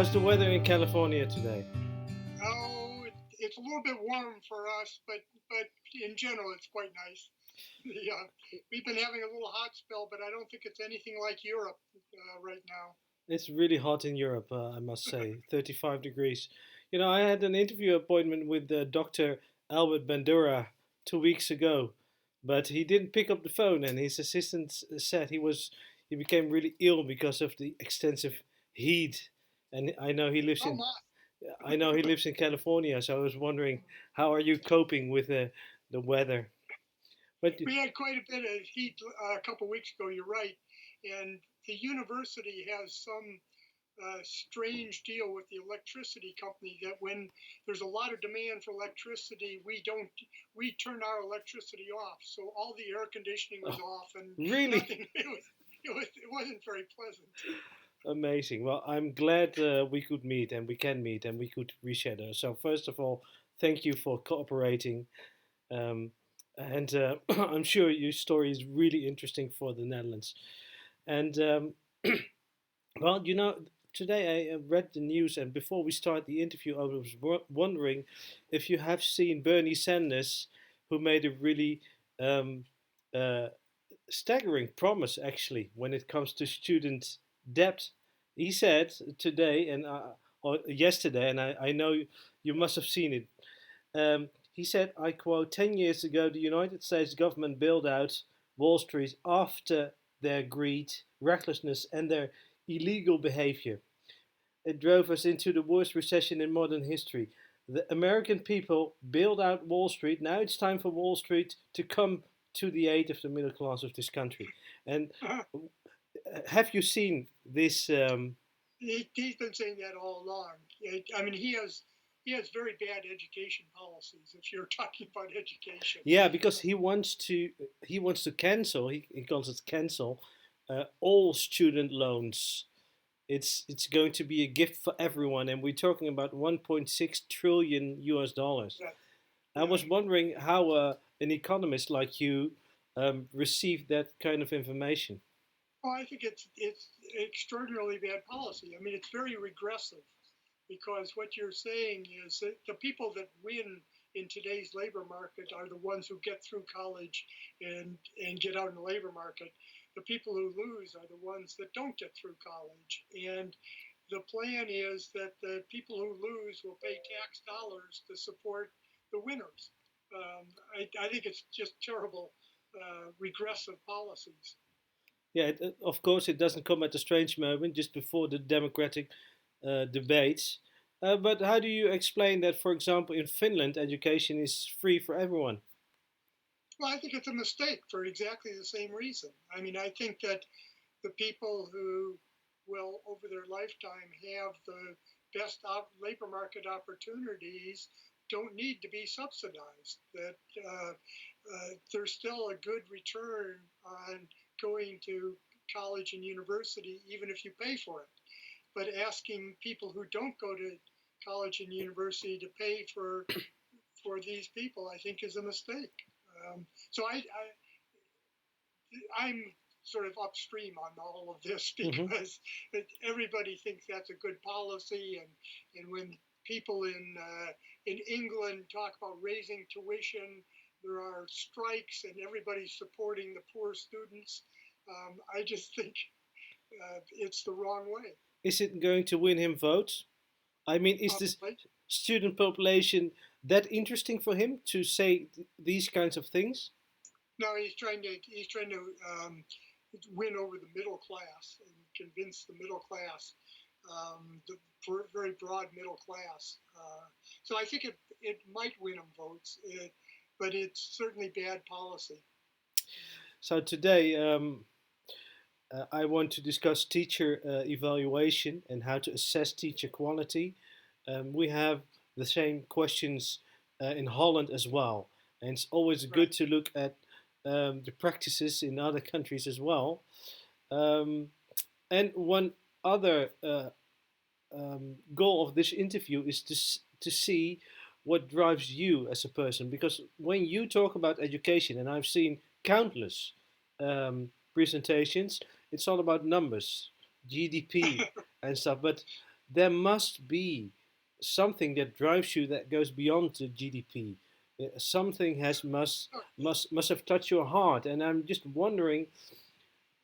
How's the weather in California today? Oh, it's a little bit warm for us, but in general, it's quite nice. Yeah, we've been having a little hot spell, but I don't think it's anything like Europe right now. It's really hot in Europe, I must say, 35 degrees. You know, I had an interview appointment with Dr. Albert Bandura 2 weeks ago, but he didn't pick up the phone, and his assistant said he became really ill because of the extensive heat. And Oh my! I know he lives in California, so I was wondering, how are you coping with the weather? But We had quite a bit of heat a couple weeks ago. You're right, and the university has some strange deal with the electricity company that when there's a lot of demand for electricity, we turn our electricity off. So all the air conditioning was oh, off and really? nothing. It wasn't very pleasant. Amazing. Well, I'm glad we could meet and we can meet and we could reschedule. So, first of all, thank you for cooperating. Um, and I'm sure your story is really interesting for the Netherlands. And, well, today I read the news, and before we start the interview, I was wondering if you have seen Bernie Sanders, who made a really um, uh, staggering promise actually when it comes to student debt. He said today and or yesterday, and I know you must have seen it. He said, I quote, 10 years ago, the United States government bailed out Wall Street after their greed, recklessness, and their illegal behavior. It drove us into the worst recession in modern history. The American people bailed out Wall Street. Now it's time for Wall Street to come to the aid of the middle class of this country. And have you seen this? He's been saying that all along. I mean, he has very bad education policies. If you're talking about education, Yeah, because um, he wants to cancel. He calls it cancel all student loans. It's going to be a gift for everyone, and we're talking about 1.6 trillion US dollars. that, I yeah. was wondering how an economist like you received that kind of information. Well, I think it's extraordinarily bad policy. I mean, it's very regressive because what you're saying is that the people that win in today's labor market are the ones who get through college and get out in the labor market. The people who lose are the ones that don't get through college. And the plan is that the people who lose will pay tax dollars to support the winners. I think it's just terrible, regressive policies. Yeah, of course, it doesn't come at a strange moment just before the democratic debates. But how do you explain that, for example, in Finland, education is free for everyone? Well, I think it's a mistake for exactly the same reason. I mean, I think that the people who will, over their lifetime, have the best labor market opportunities don't need to be subsidized. That there's still a good return on going to college and university, even if you pay for it. But asking people who don't go to college and university to pay for these people, I think, is a mistake. So I'm sort of upstream on all of this Hmm. because everybody thinks that's a good policy, and when people in England talk about raising tuition, there are strikes, and everybody's supporting the poor students. I just think it's the wrong way. Is it going to win him votes? I mean, is this Probably. student population that interesting for him to say these kinds of things? No, he's trying to win over the middle class and convince the middle class, the very broad middle class. So I think it might win him votes, but it's certainly bad policy. So today, I want to discuss teacher evaluation and how to assess teacher quality. We have the same questions in Holland as well, and it's always Right. good to look at the practices in other countries as well. Um, and one other goal of this interview is to see what drives you as a person. Because when you talk about education, and I've seen countless presentations, it's all about numbers, GDP, and stuff. But there must be something that drives you that goes beyond the GDP. Something has must have touched your heart, and I'm just wondering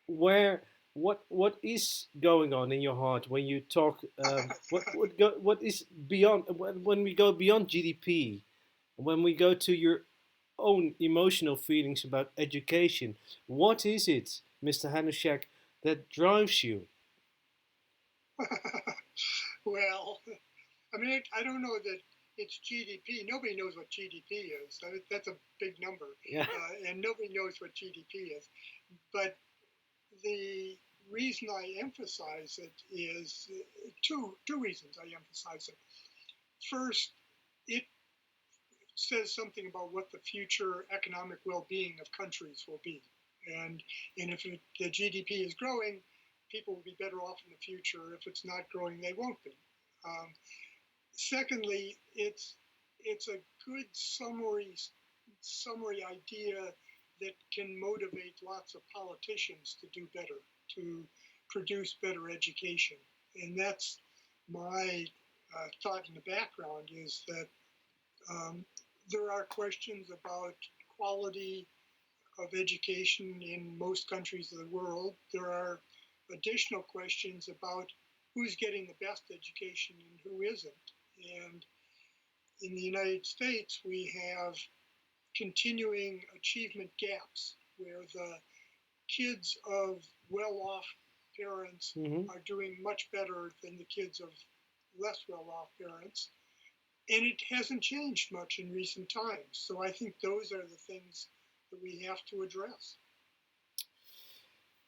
where what is going on in your heart when you talk what is beyond when we go beyond GDP, when we go to your own emotional feelings about education. What is it, Mr. Hanushek, that drives you? Well, I mean, I don't know that it's GDP. Nobody knows what GDP is. That's a big number, Yeah. and nobody knows what GDP is. But the reason I emphasize it is two reasons I emphasize it. First, it says something about what the future economic well-being of countries will be, and if the GDP is growing, people will be better off in the future. If it's not growing, they won't be. Um, Secondly, it's a good summary idea that can motivate lots of politicians to do better, to produce better education. And that's my thought in the background is that um, there are questions about quality of education in most countries of the world. There are additional questions about who's getting the best education and who isn't. And in the United States, we have continuing achievement gaps where the kids of well off parents Hmm. are doing much better than the kids of less well off parents. And it hasn't changed much in recent times. So I think those are the things that we have to address.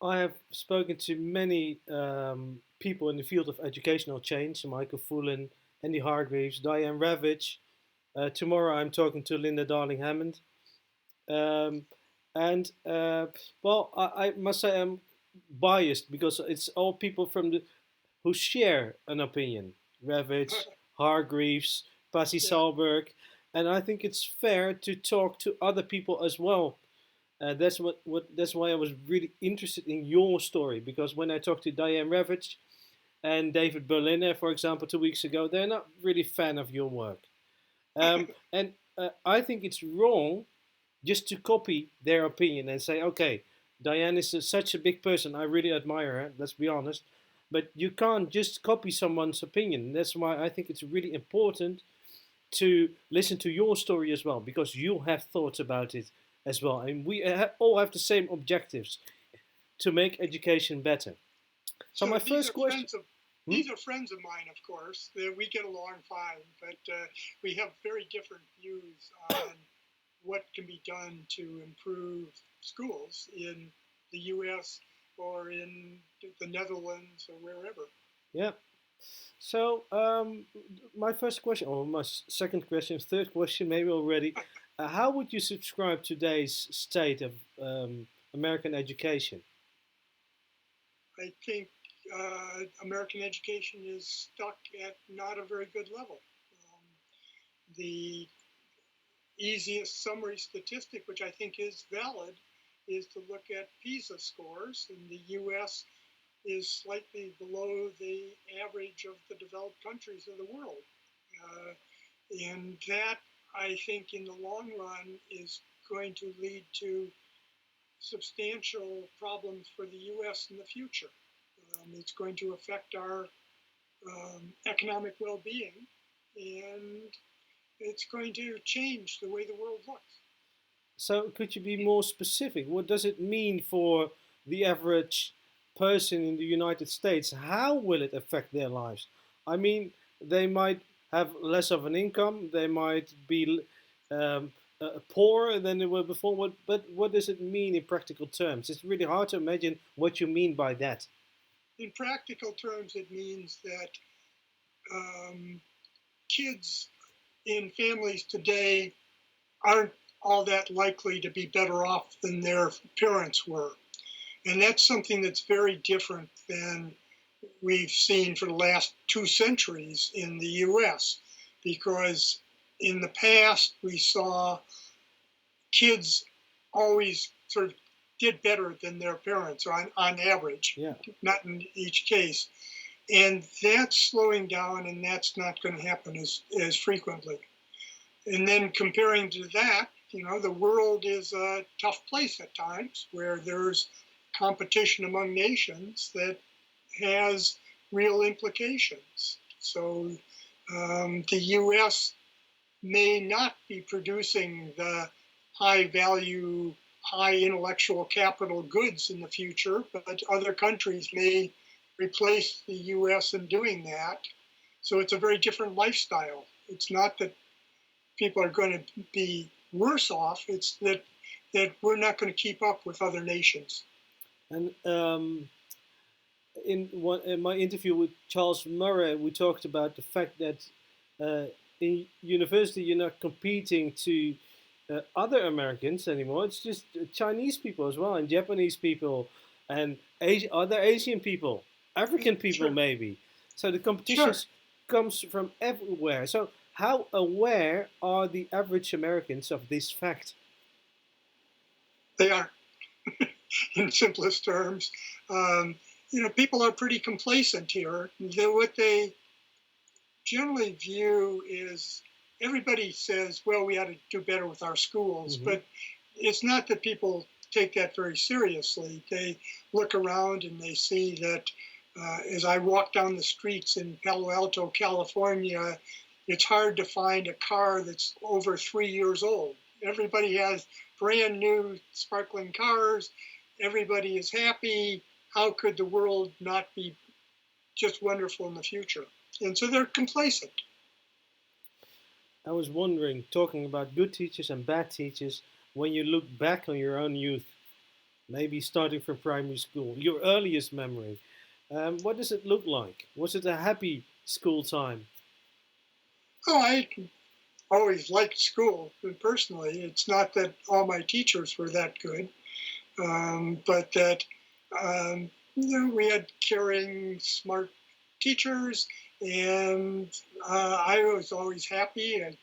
I have spoken to many people in the field of educational change: Michael Fullen, Andy Hargreaves, Diane Ravitch. Tomorrow I'm talking to Linda Darling Hammond. Um, and well, I must say I'm biased because it's all people from the who share an opinion. Ravitch, Hargreaves, Pasi Yeah, Salberg, and I think it's fair to talk to other people as well. That's why I was really interested in your story, because when I talked to Diane Ravitch and David Berliner, for example, 2 weeks ago, they're not really fan of your work. And I think it's wrong just to copy their opinion and say, okay, Diane is such a big person. I really admire her. Let's be honest. But you can't just copy someone's opinion. That's why I think it's really important to listen to your story as well, because you have thoughts about it as well. And we all have the same objectives to make education better. So so my first question. Hmm? these are friends of mine, of course. We get along fine, but we have very different views on what can be done to improve schools in the U.S. or in the Netherlands or wherever. Yeah. So my first question, or my second question, third question, maybe already. How would you subscribe today's state of American education? I think American education is stuck at not a very good level. The easiest summary statistic, which I think is valid, is to look at PISA scores, and the U.S. is slightly below the average of the developed countries of the world. Uh, and that, I think, in the long run, is going to lead to substantial problems for the U.S. in the future. It's going to affect our economic well being, and it's going to change the way the world looks. So could you be more specific? What does it mean for the average person in the United States? How will it affect their lives? I mean, they might have less of an income. They might be um, poorer than they were before. But what does it mean in practical terms? It's really hard to imagine what you mean by that. In practical terms, it means that um, kids in families today aren't all that likely to be better off than their parents were. And that's something that's very different than we've seen for the last 2 centuries in the US, because in the past we saw kids always sort of did better than their parents on average, Yeah. not in each case. And that's slowing down, and that's not going to happen as frequently. And then comparing to that, the world is a tough place at times where there's competition among nations that has real implications. So the U.S. may not be producing the high value, high intellectual capital goods in the future, but other countries may replace the U.S. in doing that. So it's a very different lifestyle. It's not that people are going to be worse off, it's that we're not going to keep up with other nations. And in my interview with Charles Murray, we talked about the fact that in university you're not competing to other Americans anymore. It's just Chinese people as well, and Japanese people, and other Asian people, African people Sure, maybe. So the sure, competitions comes from everywhere. So how aware are the average Americans of this fact? they are, in simplest terms. Um, People are pretty complacent here. What they generally view is everybody says, well, we ought to do better with our schools, Mm-hmm. but it's not that people take that very seriously. They look around and they see that as I walk down the streets in Palo Alto, California, it's hard to find a car that's over 3 years old. Everybody has brand new, sparkling cars. Everybody is happy. How could the world not be just wonderful in the future? And so they're complacent. I was wondering, talking about good teachers and bad teachers, when you look back on your own youth, maybe starting from primary school, your earliest memory, what does it look like? Was it a happy school time? Oh, I always liked school personally. It's not that all my teachers were that good, but that we had caring, smart teachers, and I was always happy. I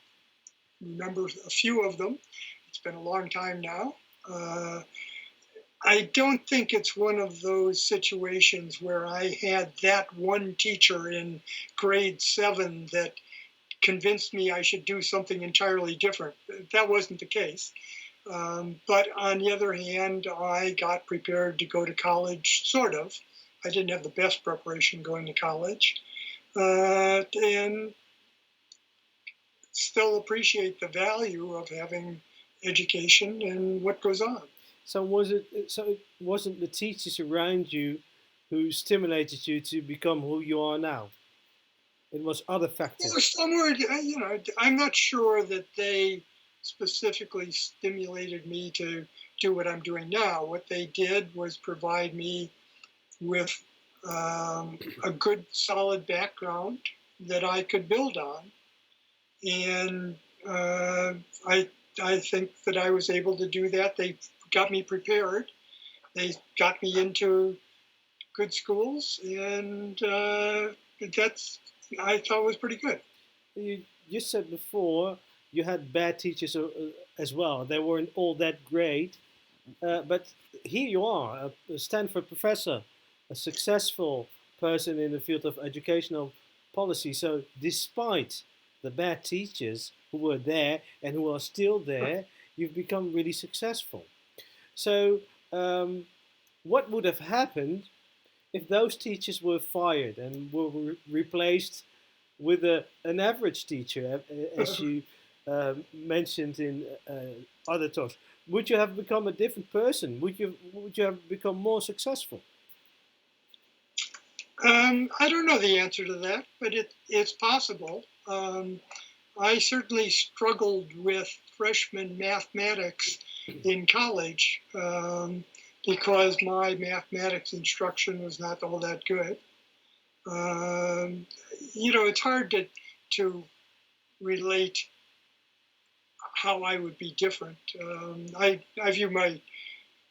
remember a few of them. It's been a long time now. Uh, I don't think it's one of those situations where I had that one teacher in grade 7 that convinced me I should do something entirely different. That wasn't the case. But on the other hand, I got prepared to go to college, sort of. I didn't have the best preparation going to college, and still appreciate the value of having education and what goes on. So it wasn't the teachers around you who stimulated you to become who you are now? It was other Well, factors. somewhere, I'm not sure that they specifically stimulated me to do what I'm doing now. What they did was provide me with a good, solid background that I could build on, and uh, I I think that I was able to do that. They got me prepared. They got me into good schools, and that's I thought was pretty good. You said before you had bad teachers as well. They weren't all that great, but here you are, a Stanford professor, a successful person in the field of educational policy. So, despite the bad teachers who were there and who are still there, you've become really successful. So, um, what would have happened if those teachers were fired and were replaced with an average teacher, as you mentioned in other talks? Would you have become a different person? Would you have become more successful? I don't know the answer to that, but it's possible. I certainly struggled with freshman mathematics in college because my mathematics instruction was not all that good. Um, it's hard to relate how I would be different. I view my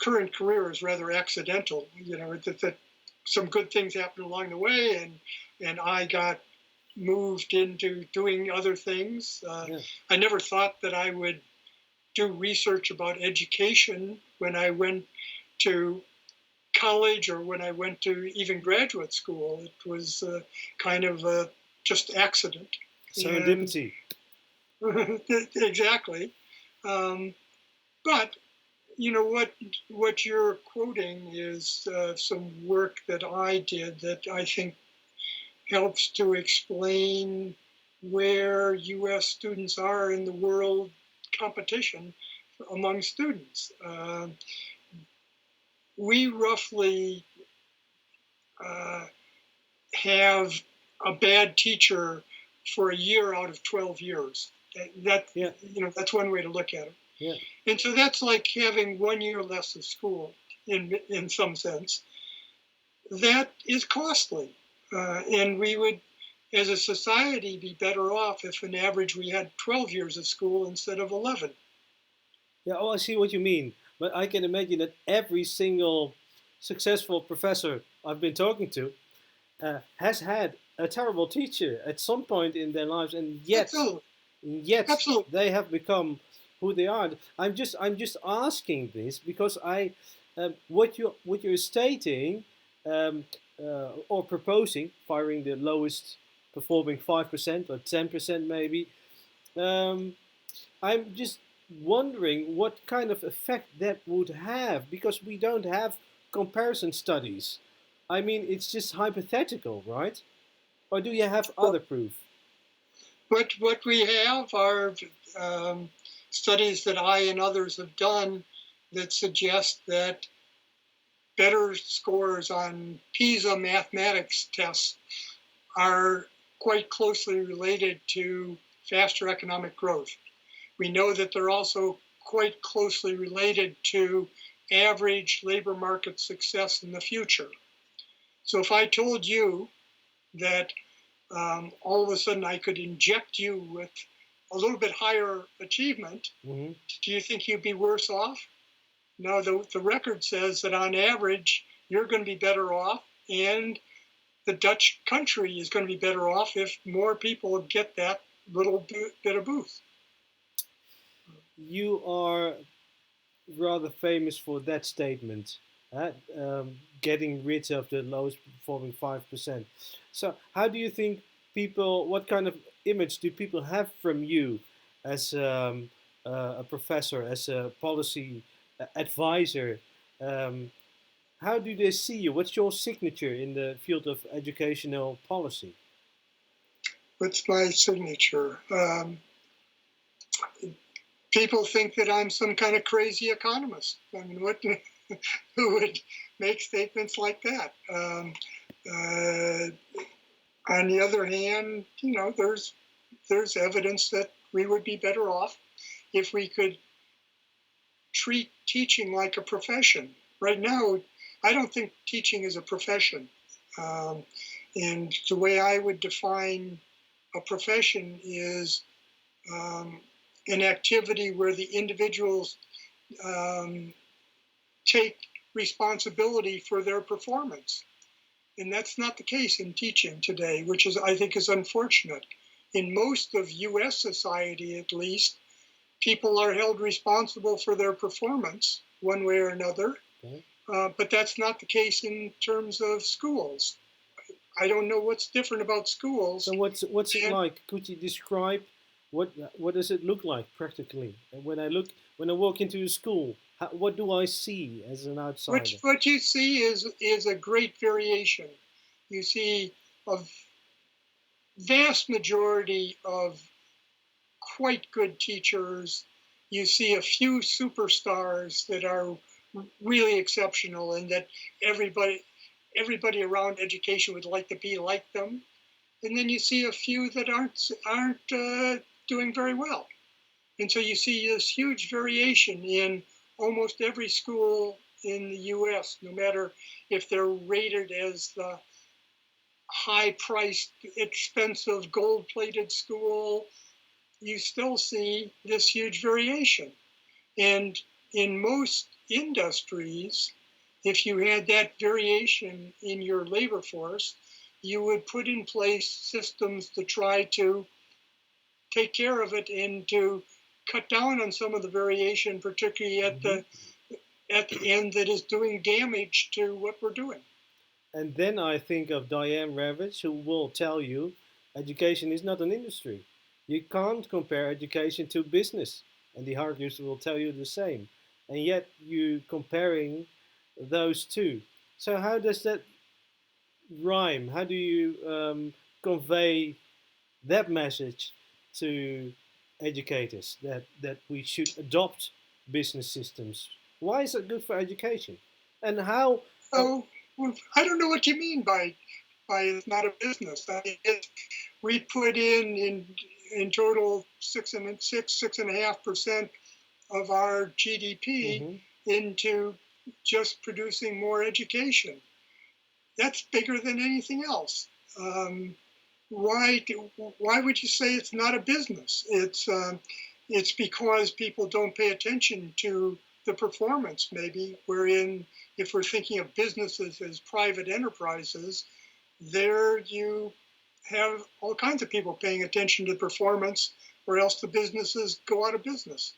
current career as rather accidental. That some good things happened along the way, and I got moved into doing other things. Yeah. I never thought that I would do research about education when I went to college or when I went to even graduate school. It was kind of just accident. And Serendipity. exactly. Um, but you know what you're quoting is some work that I did that I think helps to explain where U.S. students are in the world competition among students. We roughly uh, have a bad teacher for a year out of 12 years. That Yeah. that's one way to look at it. Yeah. And so that's like having 1 year less of school in some sense. That is costly, and we would, as a society, be better off if, on average, we had 12 years of school instead of 11. Yeah. Oh, I see what you mean. But I can imagine that every single successful professor I've been talking to has had a terrible teacher at some point in their lives, and Absolutely, yet absolutely. they have become who they are. I'm just asking this because what you're stating or proposing, firing the lowest performing 5% or 10% maybe. Um, I'm just wondering what kind of effect that would have because we don't have comparison studies. I mean, it's just hypothetical, right? Or do you have But other proof? what we have are um, studies that I and others have done that suggest that better scores on PISA mathematics tests are quite closely related to faster economic growth. We know that they're also quite closely related to average labor market success in the future. So if I told you that all of a sudden I could inject you with a little bit higher achievement, Mm-hmm. do you think you'd be worse off? No, the record says that on average, you're going to be better off, and the Dutch country is going to be better off if more people get that little bit of boost. You are rather famous for that statement, getting rid of the lowest performing 5%. So, how do you think people, what kind of image do people have from you as a professor, as a policy advisor? Um, how do they see you? What's your signature in the field of educational policy? What's my signature? People think that I'm some kind of crazy economist. I mean, what who would make statements like that? Uh, on the other hand, there's evidence that we would be better off if we could treat teaching like a profession. Right now, I don't think teaching is a profession. Um, and the way I would define a profession is um, an activity where the individuals um, take responsibility for their performance. And that's not the case in teaching today, which is, I think, is unfortunate. In most of U.S. society, at least, people are held responsible for their performance one way or another. Okay. But that's not the case in terms of schools. I don't know what's different about So schools. what's it And like? Could you describe what does it look like practically? And when I walk into a school, what do I see as an outsider? what you see is a great variation. You see a vast majority of quite good teachers. You see a few superstars that are really exceptional and that everybody around education would like to be like them. And then you see a few that aren't doing very well. And so you see this huge variation in almost every school in the U.S., no matter if they're rated as the high-priced, expensive, gold-plated school, you still see this huge variation. And in most industries, if you had that variation in your labor force, you would put in place systems to try to take care of it and to cut down on some of the variation, particularly at Mm-hmm. at the end that is doing damage to what we're doing. And then I think of Diane Ravitch, who will tell you education is not an industry. You can't compare education to business. And the Hargreaves will tell you the same. And yet you comparing those two. So how does that rhyme? How do you convey that message to educators that we should adopt business systems? Why is it good for education? And how? So I don't know what you mean by it's not a business. I mean, we put in total 6.5% of our GDP Mm-hmm. into just producing more education. That's bigger than anything else. Um, why why would you say it's not a business? It's because people don't pay attention to the performance. Maybe wherein if we're thinking of businesses as private enterprises, there you have all kinds of people paying attention to performance, or else the businesses go out of business.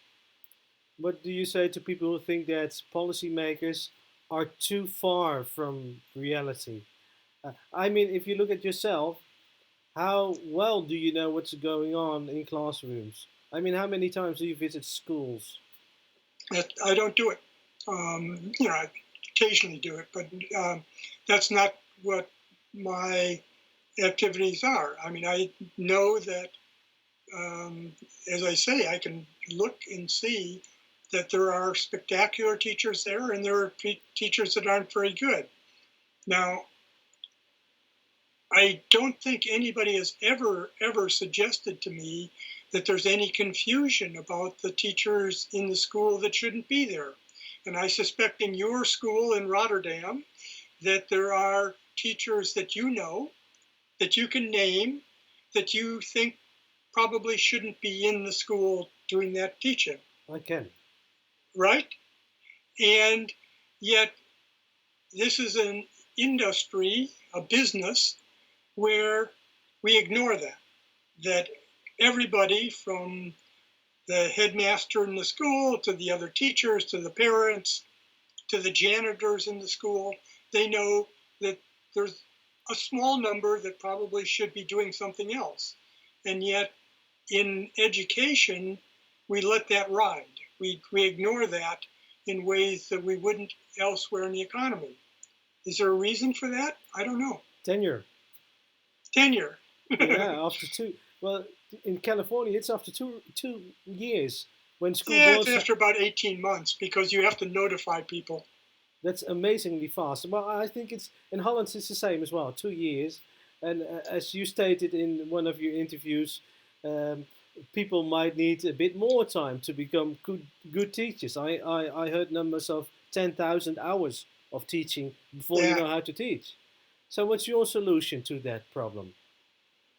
What do you say to people who think that policymakers are too far from reality? I mean, if you look at yourself, how well do you know what's going on in classrooms? I mean, how many times do you visit schools? I don't do it. I occasionally do it, but that's not what my activities are. I mean, I know that, as I say, I can look and see that there are spectacular teachers there and there are teachers that aren't very good. Now, I don't think anybody has ever suggested to me that there's any confusion about the teachers in the school that shouldn't be there. And I suspect in your school in Rotterdam that there are teachers that you know, that you can name, that you think probably shouldn't be in the school doing that teaching, I can. right? And yet, this is an industry, a business, where we ignore that everybody from the headmaster in the school to the other teachers to the parents to the janitors in the school, they know that there's a small number that probably should be doing something else. And yet, in education, we let that ride. We ignore that in ways that we wouldn't elsewhere in the economy. Is there a reason for that? I don't know. Tenure. Tenure. Yeah, after two. Well, in California, it's after two years when school Yeah, it's boards. after about 18 months because you have to notify people. That's amazingly fast. Well, I think it's in Holland. It's the same as well. 2 years, and as you stated in one of your interviews, um, people might need a bit more time to become good teachers. I heard numbers of 10,000 hours of teaching before you Yeah. know how to teach. So, what's your solution to that problem?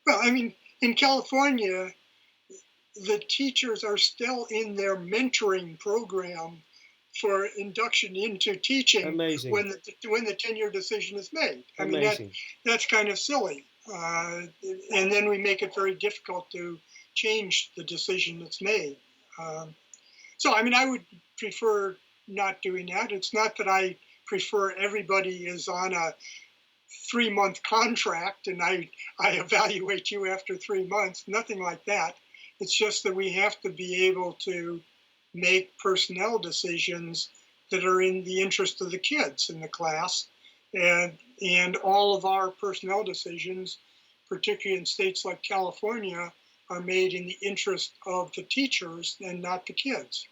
Well, I mean, in California, the teachers are still in their mentoring program for induction into teaching Amazing, when the tenure decision is made. I mean amazing. that's kind of silly, and then we make it very difficult to change the decision that's made. So I mean, I would prefer not doing that. It's not that I prefer everybody is on a 3 month contract and I evaluate you after 3 months. Nothing like that. It's just that we have to be able to make personnel decisions that are in the interest of the kids in the class. And all of our personnel decisions, particularly in states like California, are made in the interest of the teachers and not the kids.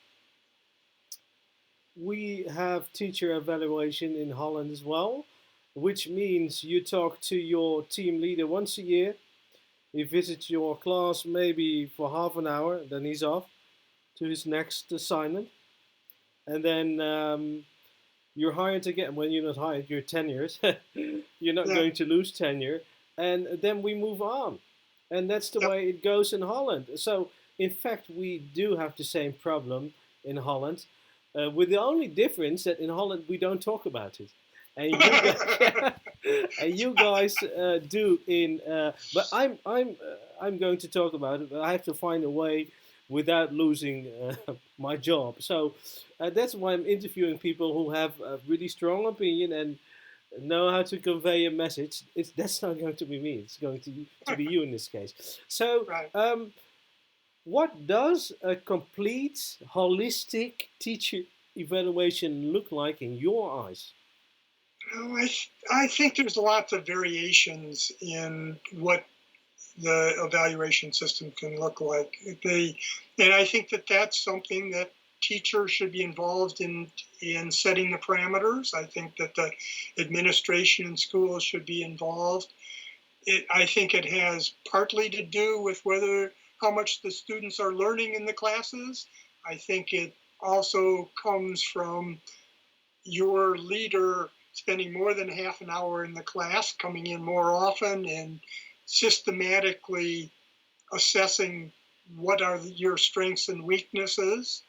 We have teacher evaluation in Holland as well, which means you talk to your team leader once a year. He visits your class maybe for half an hour, then he's off to his next assignment. And then you're hired again. When you're not hired, you're tenured. You're not Yeah, going to lose tenure. And then we move on. And that's the yep. way it goes in Holland. So, in fact, we do have the same problem in Holland, with the only difference that in Holland we don't talk about it. And you guys, and you guys do in. But I'm going to talk about it. But I have to find a way without losing my job. So that's why I'm interviewing people who have a really strong opinion and know how to convey a message. That's not going to be me. It's going to be you in this case. So, Right. what does a complete holistic teacher evaluation look like in your eyes? I think there's lots of variations in what the evaluation system can look like. And I think that that's something that teachers should be involved in setting the parameters. I think that the administration in schools should be involved. I think it has partly to do with whether how much the students are learning in the classes. I think it also comes from your leader spending more than half an hour in the class, coming in more often, and systematically assessing what are your strengths and weaknesses.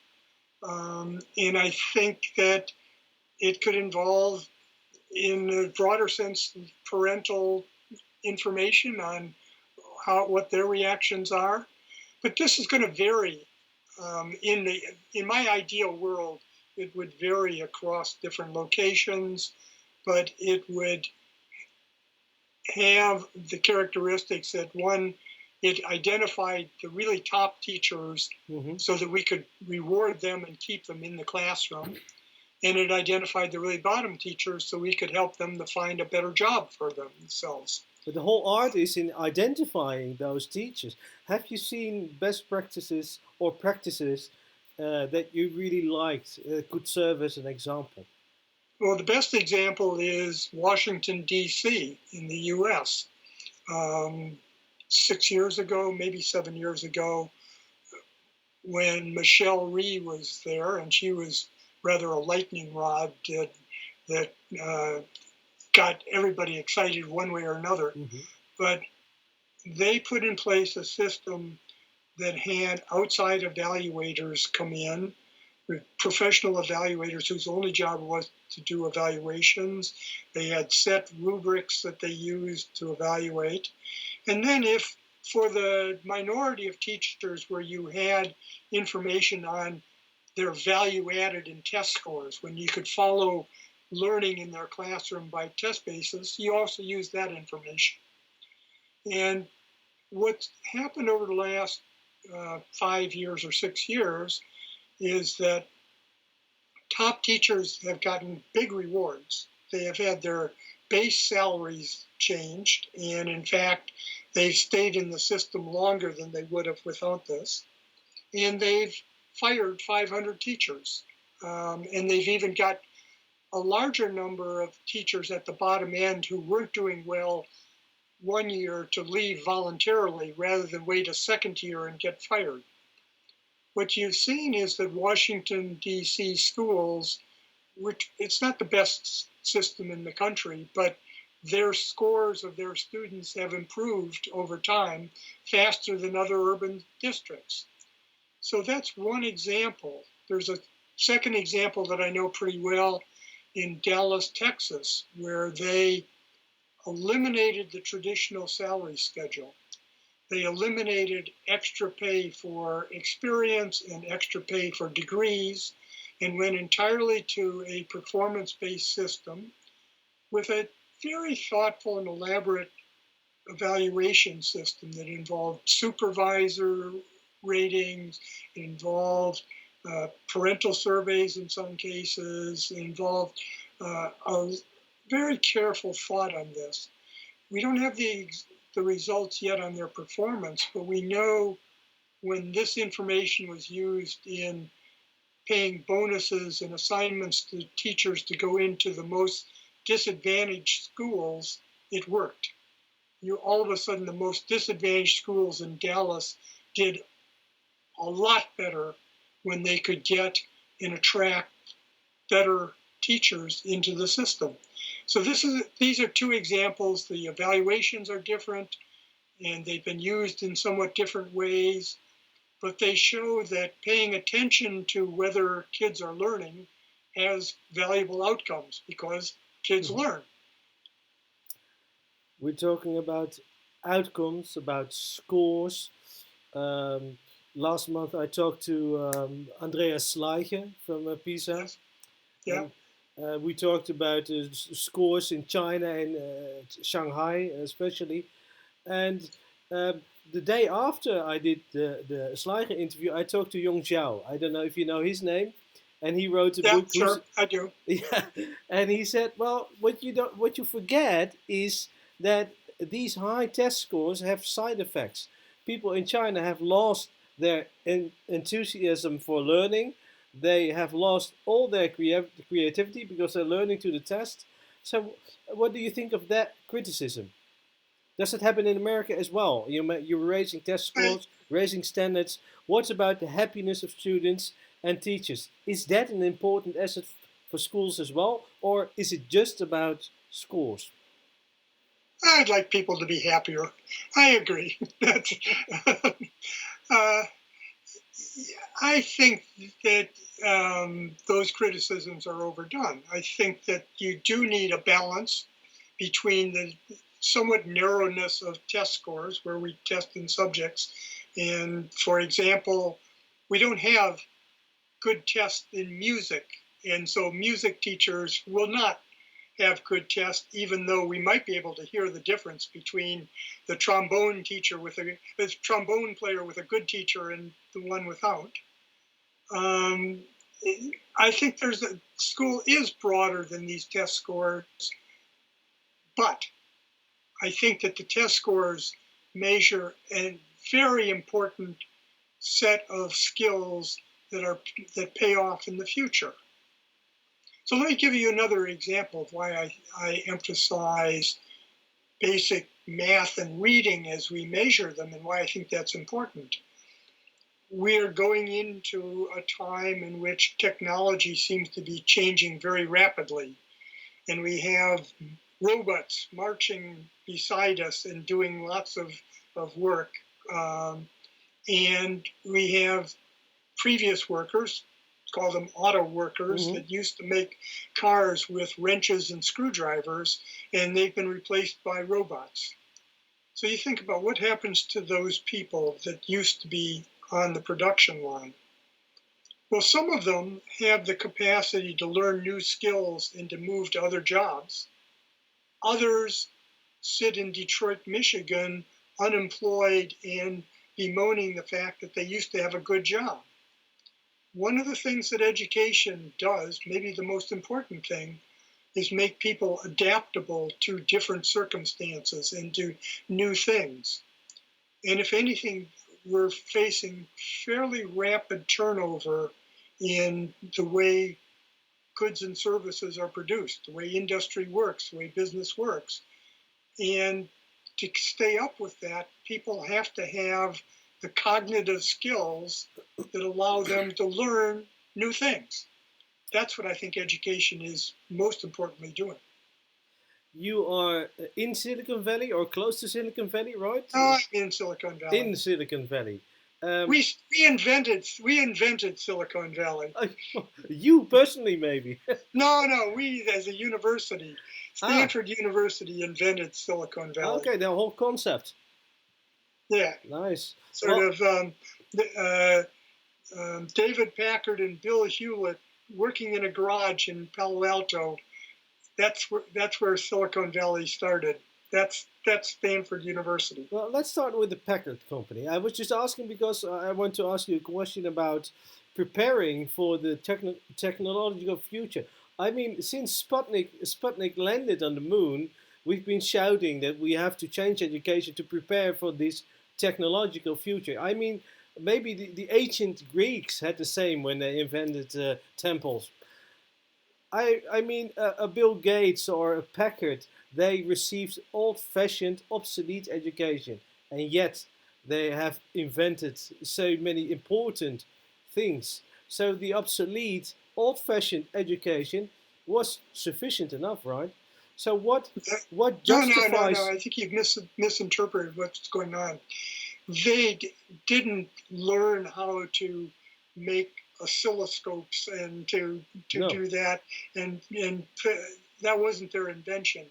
And I think that it could involve, in a broader sense, parental information on what their reactions are. But this is going to vary. In my ideal world, it would vary across different locations, but it would have the characteristics that one, it identified the really top teachers Mm-hmm. so that we could reward them and keep them in the classroom. And it identified the really bottom teachers so we could help them to find a better job for themselves. But the whole art is in identifying those teachers. Have you seen best practices or practices that you really liked could serve as an example? Well, the best example is Washington, D.C. in the U.S. 6 years ago, maybe 7 years ago, when Michelle Rhee was there, and she was rather a lightning rod that got everybody excited one way or another. Mm-hmm. But they put in place a system that had outside evaluators come in, professional evaluators whose only job was to do evaluations. They had set rubrics that they used to evaluate. And then if for the minority of teachers where you had information on their value added in test scores, when you could follow learning in their classroom by test basis, you also use that information. And what's happened over the last 5 years or 6 years is that top teachers have gotten big rewards. They have had their base salaries changed, and in fact, they've stayed in the system longer than they would have without this. And they've fired 500 teachers. And they've even got a larger number of teachers at the bottom end who weren't doing well one year to leave voluntarily rather than wait a second year and get fired. What you've seen is that Washington, D.C. schools, which it's not the best system in the country, but their scores of their students have improved over time faster than other urban districts. So that's one example. There's a second example that I know pretty well in Dallas, Texas, where they eliminated the traditional salary schedule. They eliminated extra pay for experience and extra pay for degrees and went entirely to a performance-based system with a very thoughtful and elaborate evaluation system that involved supervisor ratings, involved parental surveys in some cases, involved a very careful thought on this. We don't have the results yet on their performance, but we know when this information was used in paying bonuses and assignments to teachers to go into the most disadvantaged schools, it worked. All of a sudden, the most disadvantaged schools in Dallas did a lot better when they could get and attract better teachers into the system. So these are two examples. The evaluations are different, and they've been used in somewhat different ways, but they show that paying attention to whether kids are learning has valuable outcomes because kids Mm-hmm. learn. We're talking about outcomes, about scores. Um, last month I talked to Andreas Schleicher from PISA, Yes. Yeah. and we talked about scores in China and Shanghai especially. And um, the day after I did the Schleicher interview, I talked to Yong Zhao. I don't know if you know his name, and he wrote a Yeah. book. Who's Sure. I do. Yeah, and he said, "Well, what you forget is that these high test scores have side effects. People in China have lost their enthusiasm for learning. They have lost all their creativity because they're learning to the test. So, what do you think of that criticism? Does it happen in America as well? You're raising test I, scores, raising standards. What about the happiness of students and teachers? Is that an important asset for schools as well, or is it just about scores? I'd like people to be happier. I agree. That's, uh, I think that those criticisms are overdone. I think that you do need a balance between the somewhat narrowness of test scores, where we test in subjects. And for example, we don't have good tests in music. And so music teachers will not have good tests, even though we might be able to hear the difference between the trombone teacher with the trombone player with a good teacher and the one without. Um, I think school is broader than these test scores, but I think that the test scores measure a very important set of skills that pay off in the future. So let me give you another example of why I emphasize basic math and reading as we measure them, and why I think that's important. We're going into a time in which technology seems to be changing very rapidly, and we have robots marching beside us and doing lots of work. And we have previous workers, call them auto workers, Mm-hmm. that used to make cars with wrenches and screwdrivers, and they've been replaced by robots. So you think about what happens to those people that used to be on the production line. Well, some of them have the capacity to learn new skills and to move to other jobs. Others sit in Detroit, Michigan, unemployed and bemoaning the fact that they used to have a good job. One of the things that education does, maybe the most important thing, is make people adaptable to different circumstances and to new things. And if anything, we're facing fairly rapid turnover in the way goods and services are produced, the way industry works, the way business works. And to stay up with that, people have to have the cognitive skills that allow them to learn new things. That's what I think education is most importantly doing. You are in Silicon Valley or close to Silicon Valley, right? In Silicon Valley, In Silicon Valley. Um, we invented Silicon Valley. you personally, maybe. No, we as a university, Ah, Stanford University invented Silicon Valley. okay, the whole concept. Yeah, Nice. sort Well, of uh, David Packard and Bill Hewlett working in a garage in Palo Alto. That's where Silicon Valley started. That's Stanford University. Well, let's start with the Packard company. I was just asking because I want to ask you a question about preparing for the technological future. I mean, since Sputnik landed on the moon, we've been shouting that we have to change education to prepare for this technological future. I mean, maybe the ancient Greeks had the same when they invented temples. I mean, a Bill Gates or a Packard, they received old-fashioned, obsolete education, and yet they have invented so many important things. So the obsolete, old-fashioned education was sufficient enough, right? So what No. justifies? I think you've misinterpreted what's going on. They didn't learn how to make oscilloscopes and to No. do that, and that wasn't their invention.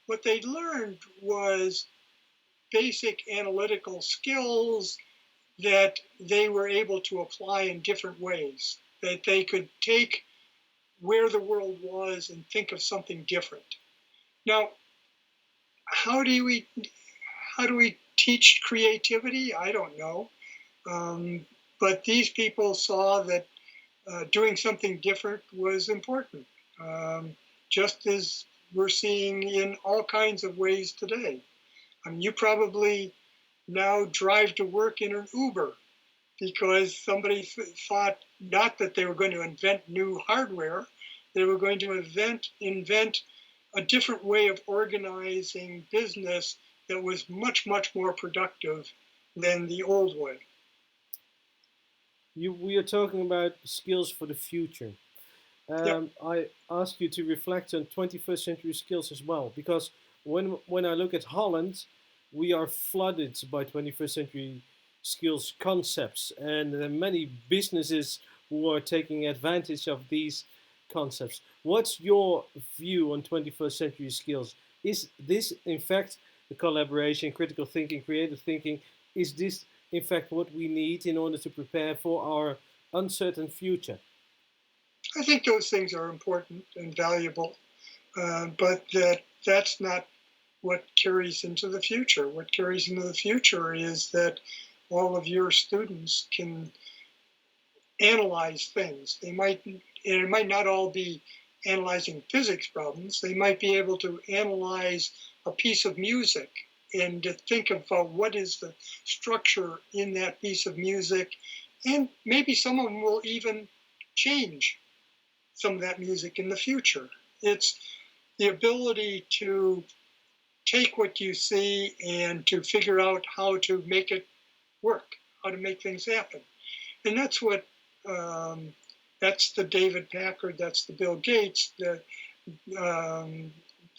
What they learned was basic analytical skills, that they were able to apply in different ways, that they could take where the world was and think of something different. Now, how do we how do we teach creativity? I don't know, but these people saw that doing something different was important, just as we're seeing in all kinds of ways today. I mean, you probably now drive to work in an Uber because somebody thought not that they were going to invent new hardware, they were going to invent a different way of organizing business that was much, much more productive than the old way. We are talking about skills for the future. Yep. I ask you to reflect on 21st century skills as well, because when I look at Holland, we are flooded by 21st century skills concepts, and there are many businesses who are taking advantage of these concepts. What's your view on 21st century skills? Is this, in fact, the collaboration, critical thinking, creative thinking? Is this, in fact, what we need in order to prepare for our uncertain future? I think those things are important and valuable, but that's not what carries into the future. What carries into the future is that all of your students can analyze things. It might not all be analyzing physics problems. They might be able to analyze a piece of music and to think about what is the structure in that piece of music. And maybe some of them will even change some of that music in the future. It's the ability to take what you see and to figure out how to make it work, how to make things happen. And that's the David Packard, that's the Bill Gates,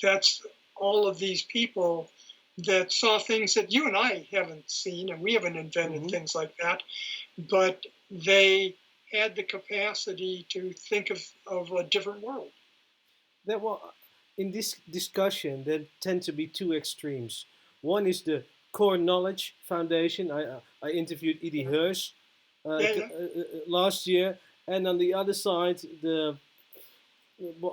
that's all of these people that saw things that you and I haven't seen, and we haven't invented things like that, but they had the capacity to think of a different world. That well, in this discussion, there tend to be two extremes. One is the core knowledge foundation. I interviewed Edie Yeah, Hirsch yeah, yeah. last year, and on the other side,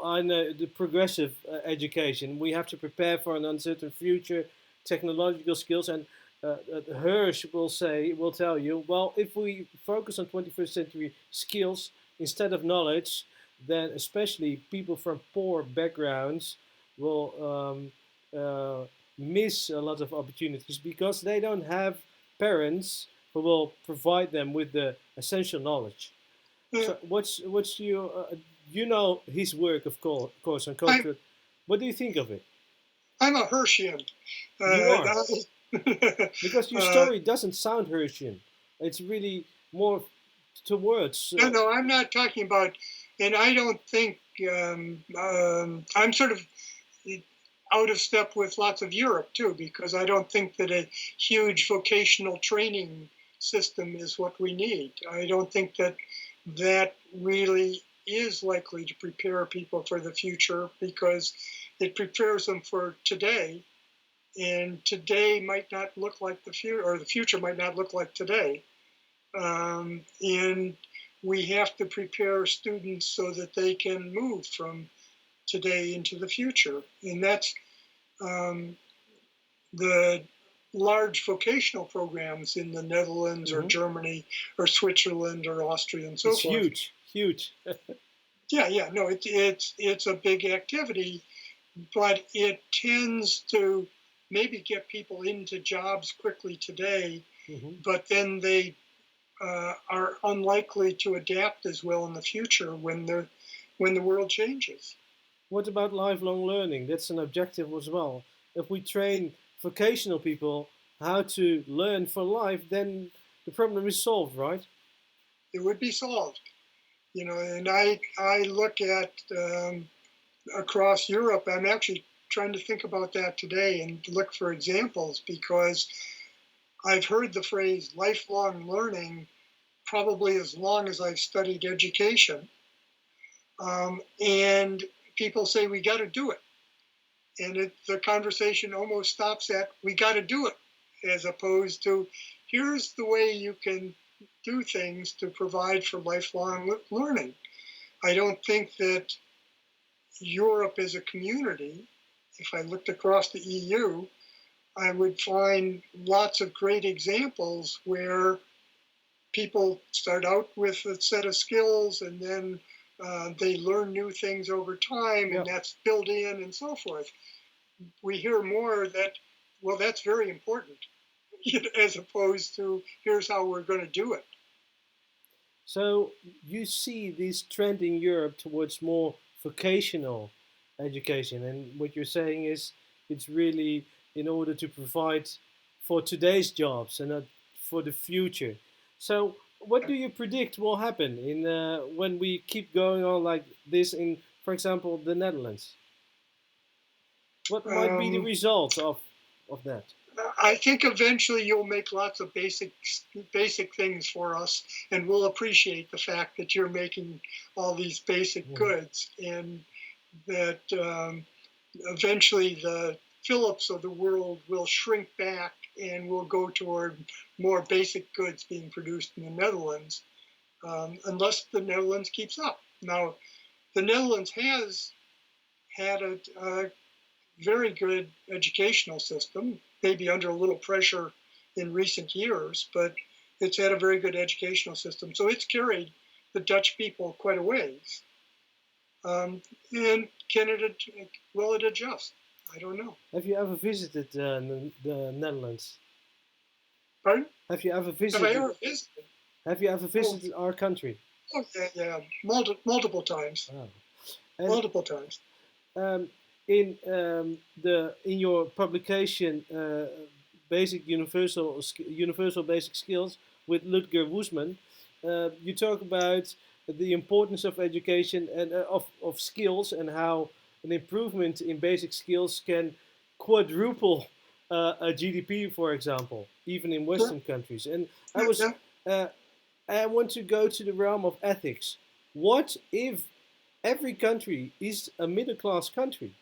I know the progressive education. We have to prepare for an uncertain future, technological skills, and Hirsch will tell you, well, if we focus on 21st century skills instead of knowledge, then especially people from poor backgrounds will miss a lot of opportunities because they don't have parents who will provide them with the essential knowledge. Yeah. So what's your you know his work of course on I'm culture. What do you think of it? I'm a Hirschian. You are, Uh, because your uh, story doesn't sound Hersheyan. It's really more towards. no, no, I'm not talking about, and I don't think I'm sort of out of step with lots of Europe too, because I don't think that a huge vocational training system is what we need. I don't think that that really is likely to prepare people for the future because it prepares them for today, and today might not look like the future, or the future might not look like today. And we have to prepare students so that they can move from today into the future. And that's um, the large vocational programs in the Netherlands or Mhm. Germany or Switzerland or Austria and so It's forth. huge, huge. Yeah, yeah, no, it's a big activity, but it tends to maybe get people into jobs quickly today, Mhm. but then they are unlikely to adapt as well in the future when the world changes. What about lifelong learning? That's an objective as well. If we train vocational people how to learn for life, then the problem is solved, right? It would be solved, And I look at across Europe. I'm actually trying to think about that today and look for examples because I've heard the phrase lifelong learning probably as long as I've studied education, and people say we got to do it. And the conversation almost stops at we got to do it, as opposed to here's the way you can do things to provide for lifelong learning. I don't think that Europe as a community, if I looked across the EU, I would find lots of great examples where people start out with a set of skills and then they learn new things over time Yeah. and that's built in and so forth. We hear more that, well, that's very important, as opposed to here's how we're going to do it. So you see this trend in Europe towards more vocational education, and what you're saying is it's really in order to provide for today's jobs and not for the future. So what do you predict will happen in when we keep going on like this in, for example, the Netherlands? What might be the Um, result of that? I think eventually you'll make lots of basic things for us, and we'll appreciate the fact that you're making all these basic Mhm. goods, and that eventually the Philips of the world will shrink back and will go toward more basic goods being produced in the Netherlands, unless the Netherlands keeps up. Now, the Netherlands has had a very good educational system, maybe under a little pressure in recent years, but it's had a very good educational system. So it's carried the Dutch people quite a ways. And will it adjust? I don't know. Have you ever visited the Netherlands? Pardon? Have you ever Have I visited? ever visited? Have you ever Oh, visited our country? oh yeah, yeah, multiple times, Wow. And multiple times. um, in in your publication, basic universal basic skills with Ludger Woesman, you talk about the importance of education and of skills and how an improvement in basic skills can quadruple a GDP, for example, even in Sure. Western countries. And I Yeah, was yeah. uh, I want to go to the realm of ethics. What if every country is a middle class country?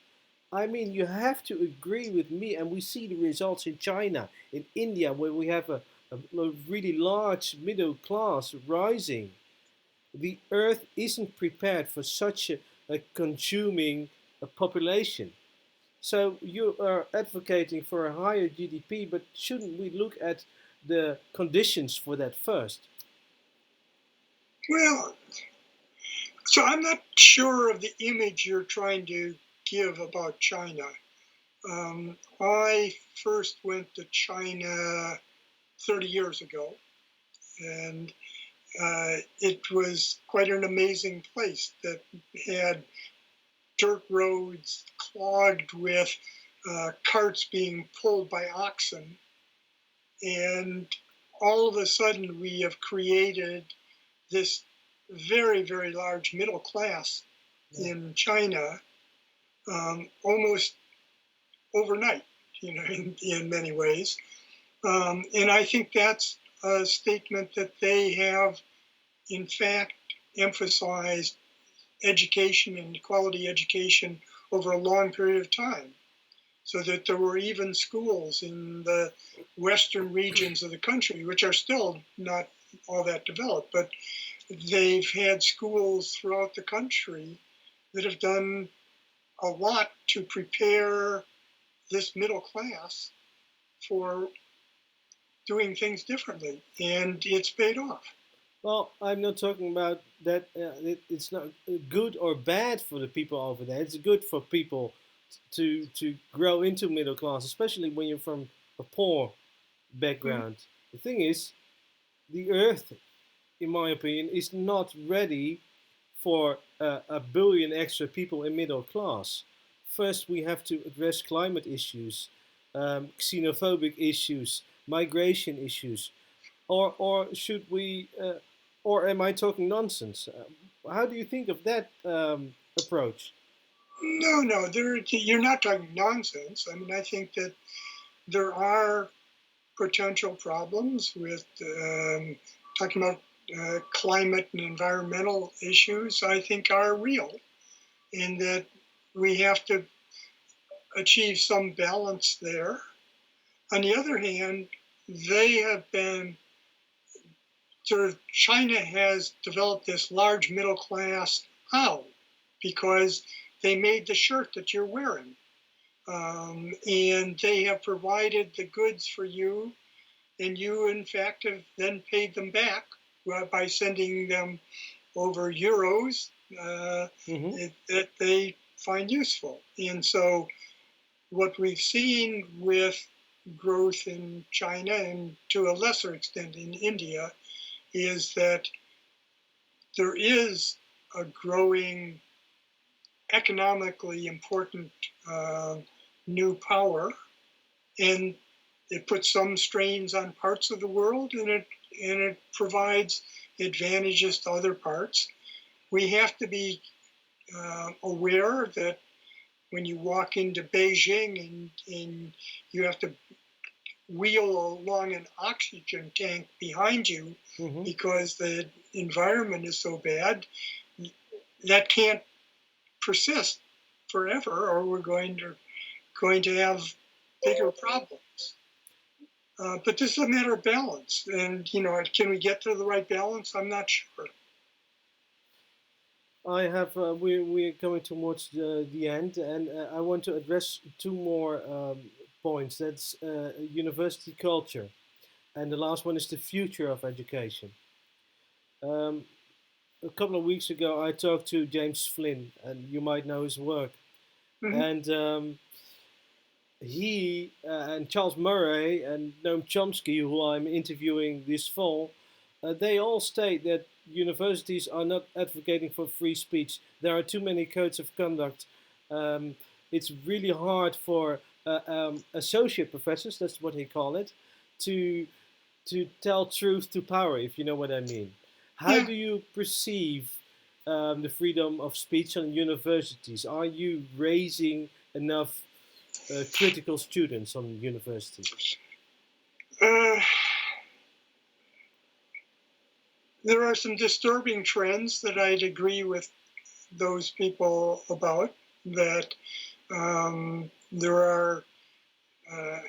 I mean, you have to agree with me, and we see the results in China, in India, where we have a really large middle class rising. The earth isn't prepared for such a consuming population. So you are advocating for a higher GDP, but shouldn't we look at the conditions for that first? Well, so I'm not sure of the image you're trying to give about China. I first went to China 30 years ago, and it was quite an amazing place that had dirt roads clogged with carts being pulled by oxen. And all of a sudden, we have created this very, very large middle class Yeah. in China almost overnight, in many ways. And I think that's a statement that they have, in fact, emphasized education and quality education over a long period of time. So that there were even schools in the western regions of the country, which are still not all that developed, but they've had schools throughout the country that have done a lot to prepare this middle class for doing things differently, and it's paid off. Well, I'm not talking about that. It's not good or bad for the people over there. It's good for people to grow into middle class, especially when you're from a poor Mm. background. The thing is, the earth, in my opinion, is not ready for a billion extra people in middle class. First, we have to address climate issues, xenophobic issues, migration issues, or should we, or am I talking nonsense? How do you think of that approach? No, no, you're not talking nonsense. I mean, I think that there are potential problems with talking about climate and environmental issues, I think are real, in that we have to achieve some balance there. On the other hand, they have been sort of, China has developed this large middle class. How? Because they made the shirt that you're wearing. And they have provided the goods for you, and you, in fact, have then paid them back by sending them over euros Hmm. that they find useful. And so, what we've seen with growth in China and to a lesser extent in India is that there is a growing economically important new power, and it puts some strains on parts of the world, and it provides advantages to other parts. We have to be aware that when you walk into Beijing and you have to wheel along an oxygen tank behind you Hmm. because the environment is so bad, that can't persist forever, or we're going to have bigger problems. But this is a matter of balance, and can we get to the right balance? I'm not sure. I have. We're coming towards the end, and I want to address two more points. That's university culture, and the last one is the future of education. Um, a couple of weeks ago, I talked to James Flynn, and you might know his work. Mm-hmm. And he and Charles Murray and Noam Chomsky, who I'm interviewing this fall, they all state that universities are not advocating for free speech. There are too many codes of conduct. Um, it's really hard for associate professors, that's what they call it, to tell truth to power, if you know what I mean. How Yeah, do you perceive the freedom of speech on universities? Are you raising enough critical students on university? uh, there are some disturbing trends that I'd agree with those people about. That there are uh,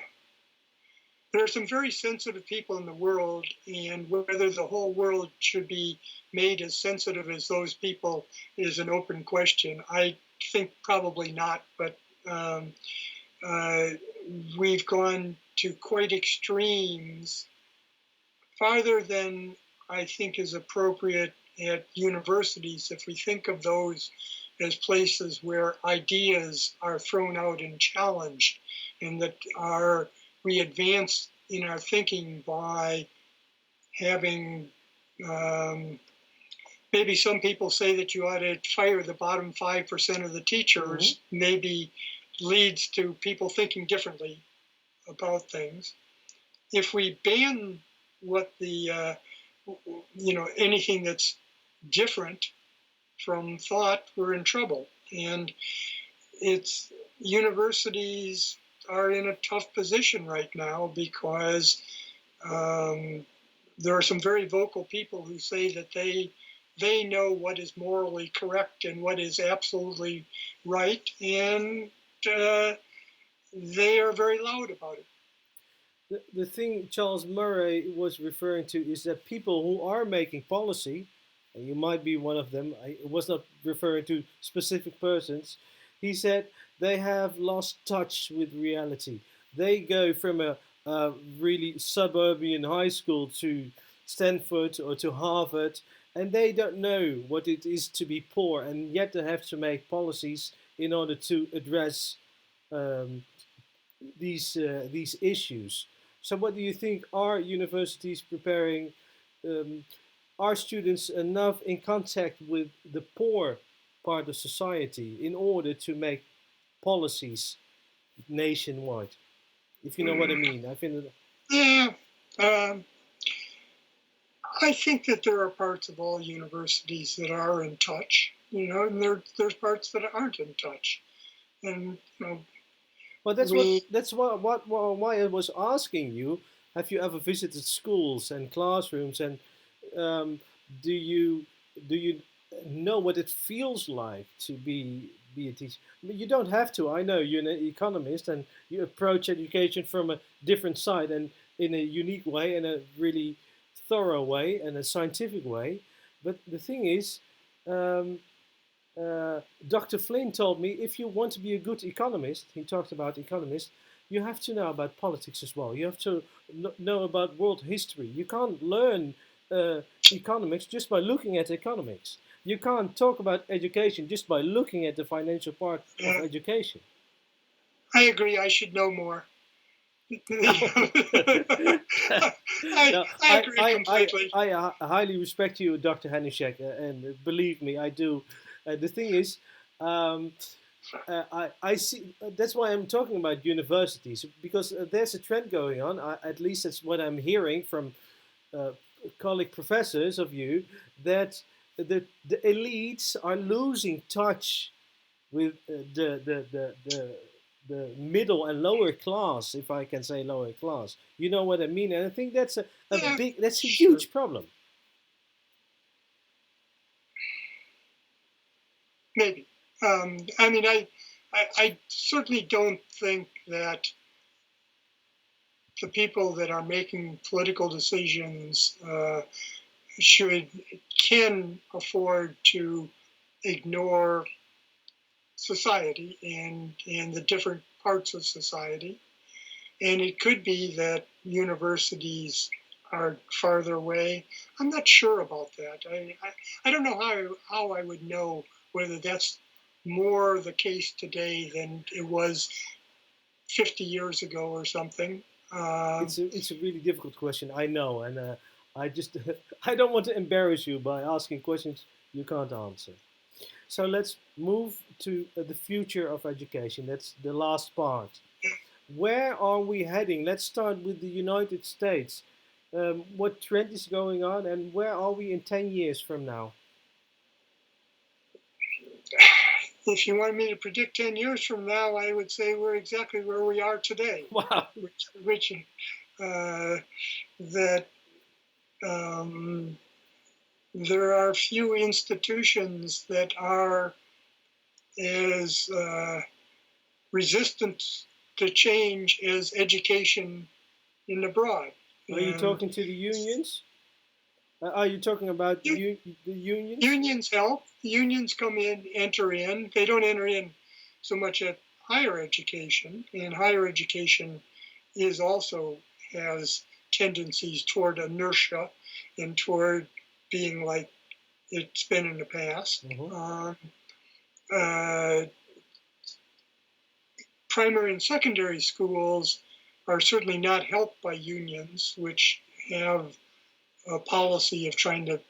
there are some very sensitive people in the world, and whether the whole world should be made as sensitive as those people is an open question. I think probably not, but um, uh, we've gone to quite extremes, farther than I think is appropriate at universities. If we think of those as places where ideas are thrown out and challenged, and that we advance in our thinking by having, um, maybe some people say that you ought to fire the bottom 5% of the Hmm. teachers, maybe leads to people thinking differently about things. If we ban what the anything that's different from thought, we're in trouble. And it's universities are in a tough position right now because um, there are some very vocal people who say that they know what is morally correct and what is absolutely right, and uh, they are very loud about it. The thing Charles Murray was referring to is that people who are making policy, and you might be one of them, I was not referring to specific persons, he said they have lost touch with reality. They go from a really suburban high school to Stanford or to Harvard, and they don't know what it is to be poor, and yet they have to make policies in order to address um, these issues. So, what do you think? Are universities preparing our students enough in contact with the poor part of society in order to make policies nationwide? If you know what I Mm, mean, I think. yeah, um, I think that there are parts of all universities that are in touch, and there's parts that aren't in touch. And Well, we, that's why I was asking you. Have you ever visited schools and classrooms, and um, do you do you know what it feels like to be a teacher? I mean, you don't have to. I know you're an economist and you approach education from a different side, and in a unique way, in a really thorough way, and a scientific way. But the thing is, um, Dr. Flynn told me if you want to be a good economist, he talked about economists, you have to know about politics as well. You have to know about world history. You can't learn uh, economics just by looking at economics. You can't talk about education just by looking at the financial part of Yeah, education. I agree. I should know more. No, I, no, I agree completely. I highly respect you, Dr. Hanushek, and believe me, I do. The thing is, um, I see. That's why I'm talking about universities because there's a trend going on. At least that's what I'm hearing from uh, colleague professors of you that the elites are losing touch with the middle and lower class, if I can say lower class. You know what I mean? And I think Yeah, that's a sure. huge problem. Maybe. I mean, I certainly don't think that the people that are making political decisions should can afford to ignore society and the different parts of society. And it could be that universities are farther away. I'm not sure about that. I don't know how I would know whether that's more the case today than it was 50 years ago or something. Um, It's a really difficult question. I know, and I just I don't want to embarrass you by asking questions you can't answer. So let's move to the future of education. That's the last part. Where are we heading? Let's start with the United States. What trend is going on, and where are we in 10 years from now? if you want me to predict 10 years from now, I would say we're exactly where we are today, Wow. which uh, that um, there are few institutions that are as resistant to change as education in abroad. Are you And talking to the unions? Are you talking about the unions? unions help. Unions come in, enter in. They don't enter in so much at higher education, and higher education is also has tendencies toward inertia and toward being like it's been in the past. Mm-hmm. Uh, Primary and secondary schools are certainly not helped by unions, which have a policy of trying to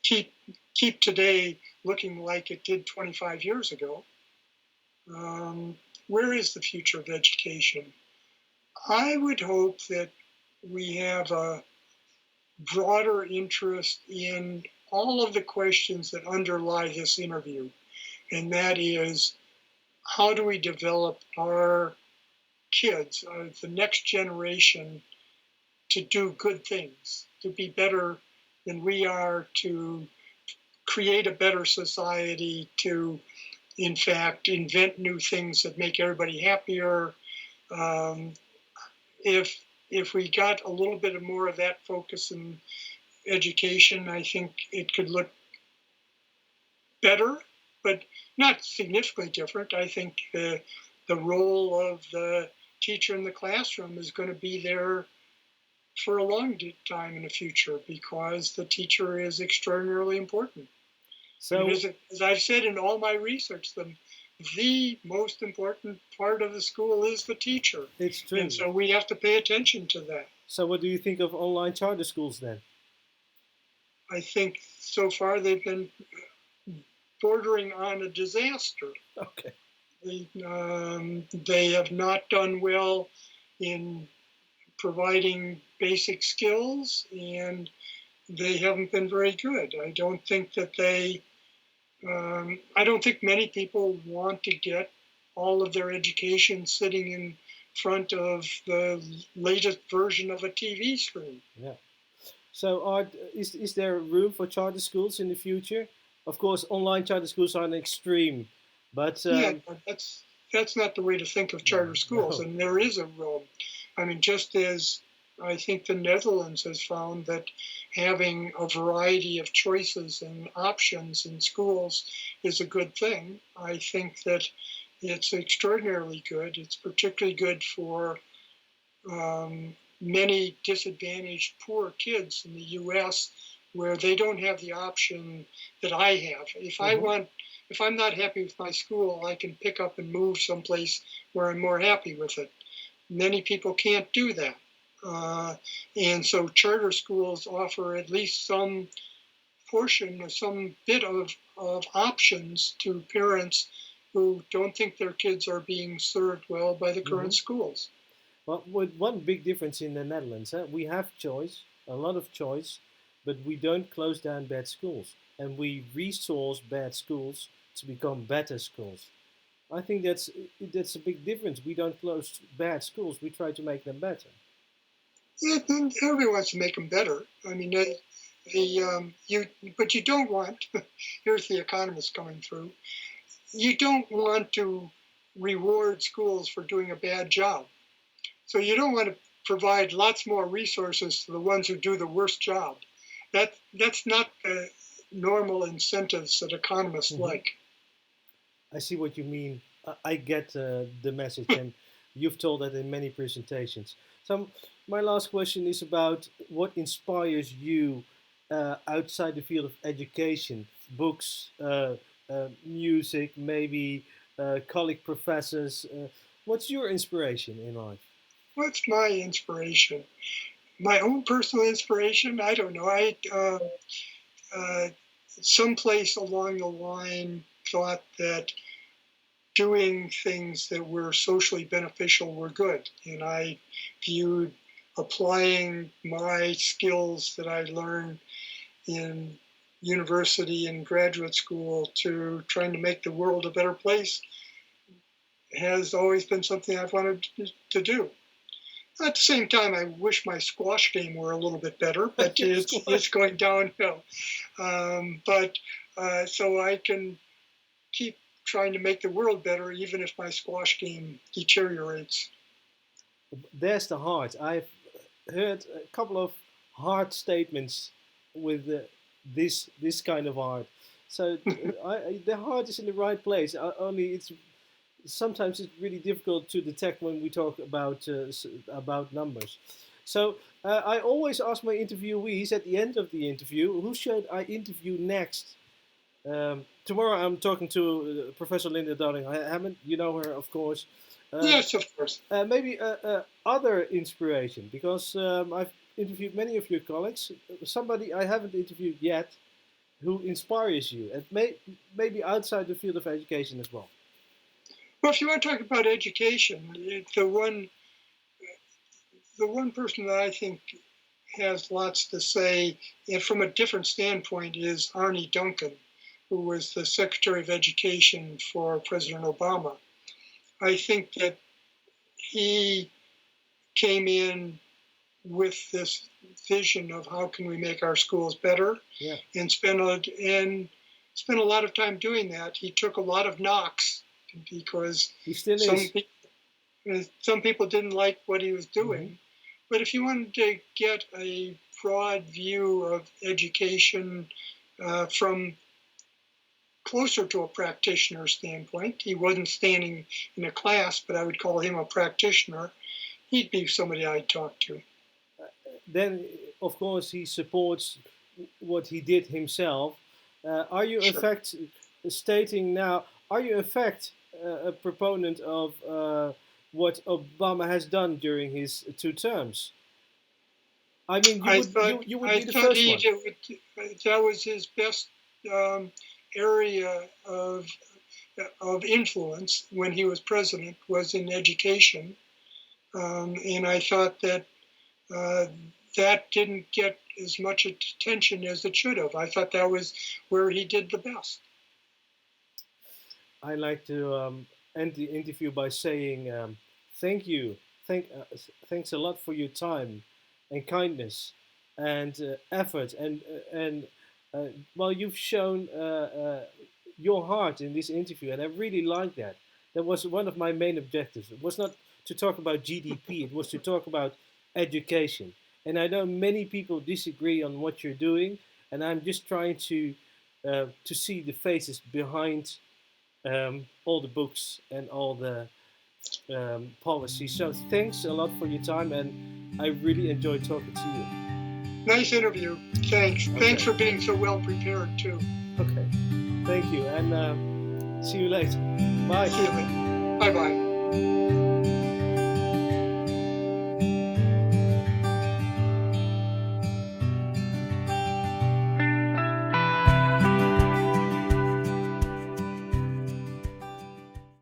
keep keep today looking like it did 25 years ago. Um, where is the future of education? I would hope that we have a broader interest in all of the questions that underlie this interview, and that is how do we develop our kids, the next generation, to do good things, to be better than we are, to create a better society, to, in fact, invent new things that make everybody happier. Um, if we got a little bit more of that focus in education, I think it could look better, but not significantly different. I think the role of the teacher in the classroom is going to be there for a long time in the future because the teacher is extraordinarily important. I mean, So as I've said in all my research, the most important part of the school is the teacher. it's And true. so we have to pay attention to that. So what do you think of online charter schools then? I think so far they've been bordering on a disaster. Okay. They have not done well in providing basic skills, and they haven't been very good. I don't think many people want to get all of their education sitting in front of the latest version of a TV screen. Yeah. So is there room for charter schools in the future? Of course, online charter schools are an extreme, but Yeah, that's not the way to think of no, charter schools, no. and there is a role. I mean, just as I think the Netherlands has found that having a variety of choices and options in schools is a good thing. I think that it's extraordinarily good. It's particularly good for many disadvantaged poor kids in the U.S. where they don't have the option that I have. Hmm. If I'm not happy with my school, I can pick up and move someplace where I'm more happy with it. Many people can't do that. Uh, and so charter schools offer at least some portion or some bit of options to parents who don't think their kids are being served well by the current Hmm. schools. Well, with one big difference in the Netherlands, we have choice, a lot of choice, but we don't close down bad schools, and we resource bad schools to become better schools. I think that's a big difference. We don't close bad schools; we try to make them better. Yeah, everybody wants to make them better. I mean, you, but you don't want. Here's the economist coming through. You don't want to reward schools for doing a bad job. So you don't want to provide lots more resources to the ones who do the worst job. That's not the normal incentives that economists Hmm. like. I see what you mean. I get the message, and you've told that in many presentations. So, my last question is about what inspires you outside the field of education, books, music, maybe colleague professors. What's your inspiration in life? What's my inspiration? My own personal inspiration? I don't know. Uh, Someplace along the line thought that doing things that were socially beneficial were good. And I viewed applying my skills that I learned in university and graduate school to trying to make the world a better place has always been something I've wanted to do. At the same time, I wish my squash game were a little bit better, but Your it's squash. going downhill. But so I can keep trying to make the world better, even if my squash game deteriorates. There's the heart. I've heard a couple of hard statements with this kind of heart. So the heart is in the right place. Only it's sometimes it's really difficult to detect when we talk about numbers. So I always ask my interviewees at the end of the interview, who should I interview next? Tomorrow I'm talking to Professor Linda Darling Hammond. You know her, of course. Um, Yes, of course. maybe other inspiration, because I've interviewed many of your colleagues. Somebody I haven't interviewed yet who inspires you, and maybe outside the field of education as well. Well, if you want to talk about education, the one person that I think has lots to say, and from a different standpoint, is Arne Duncan, who was the Secretary of Education for President Obama. I think that he came in with this vision of how can we make our schools better, Yeah, and spent a lot of time doing that. He took a lot of knocks because he still some is. some people didn't like what he was Hmm. doing. But if you wanted to get a broad view of education from closer to a practitioner standpoint, he wasn't standing in a class, but I would call him a practitioner. He'd be somebody I'd talk to. Then, of course, he supports what he did himself. Are you, in Sure. fact, stating now? Are you, in fact, a proponent of what Obama has done during his 2 terms? I mean, you would I be the thought first he one. did, that was his best um, area of influence when he was president was in education, and I thought that uh, that didn't get as much attention as it should have. I thought that was where he did the best. I like to end the interview by saying thank you, thanks a lot for your time and kindness and effort and well, you've shown your heart in this interview, and I really like that. That was one of my main objectives. It was not to talk about GDP; it was to talk about education. And I know many people disagree on what you're doing, and I'm just trying to see the faces behind all the books and all the policies. So thanks a lot for your time, and I really enjoyed talking to you. Nice interview. Thanks. Okay. Thanks for being so well prepared too. Okay. Thank you, and see you later. Bye. See you later. Bye bye.